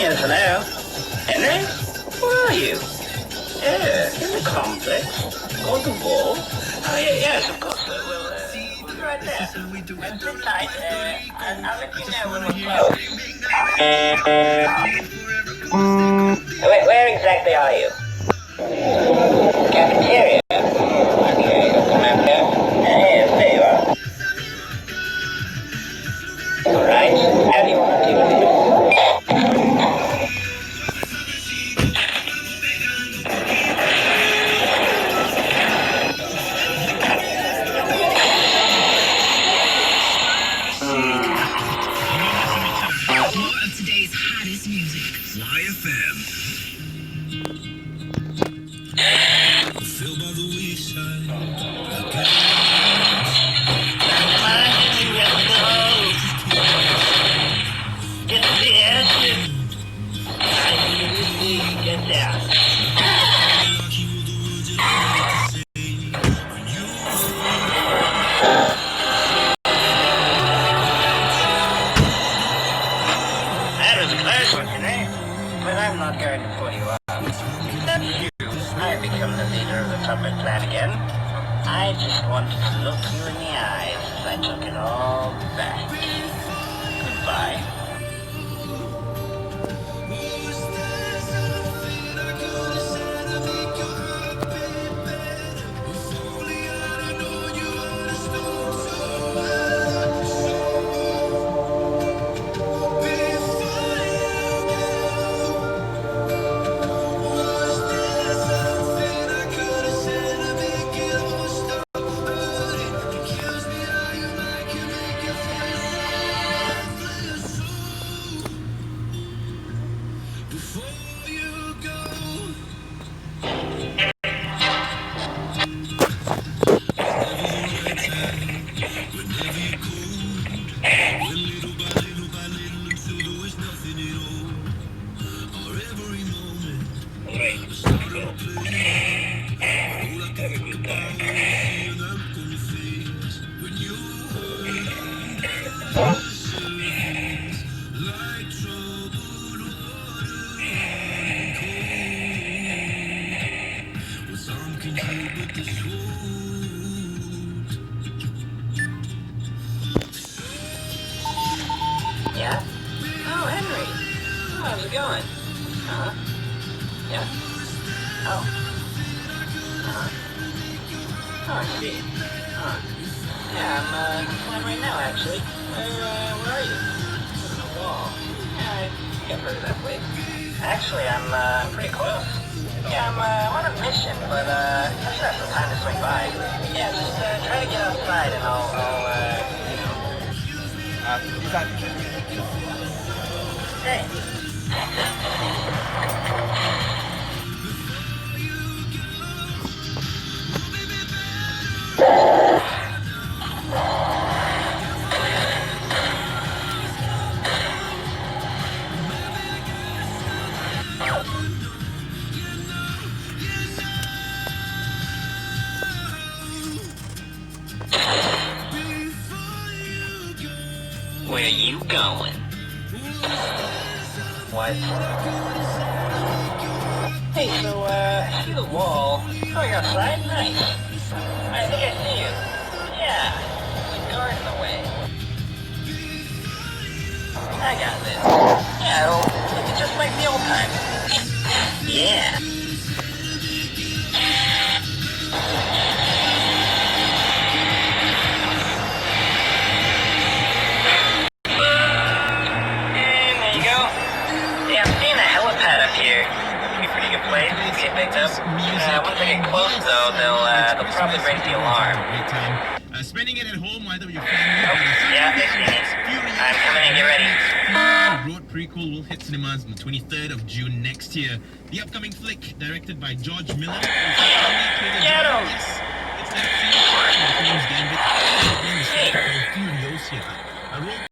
Yes, hello. Henry? Where are you? In the complex. On the wall. Oh, yeah, yes, of course, sir. We'll be right there. Sit tight. I'll let you know when we're close. Where exactly are you? Cafeteria. Okay, you'll come out there. Yes, there you are. All right. How do you want to do? Today's hottest music. Fly FM. Feel by the wayside. Get there. That was a close one today, but I'm not going to pull you up. I become the leader of the Trumpet Clan again. I just wanted to look you in the eyes as I took it all back. Goodbye. Yeah? Oh, Henry. Oh, how's it going? Uh-huh. Yeah? Oh. Uh-huh. Oh, I see. Huh. Yeah, I'm flying right now, actually. Where are you? On the wall. Yeah, I think I've heard of that place. Actually, I'm pretty close. Yeah, I'm on a mission, but I should have some time to swing by. Yeah, just try to get outside and I'll you know. Hey. Where you going? What? Hey, so, see the wall? Oh, you're outside? Nice. I think I see you. Yeah, the guard in the way. I got this. Yeah, it'll look just like the old times. Yeah. And there you go. Yeah, I'm seeing a helipad up here. Be a pretty good place to get picked up. Once I get close, though, they'll probably raise the alarm. Spending it at home, either with your family. Oh, yeah, they see me. I'm coming in. Get ready. Road prequel will hit cinemas on the 23rd of June next year. The upcoming flick, directed by George Miller. Get him! Yes, it's that scene from the film's Gambit. The film is called Furiosa. A role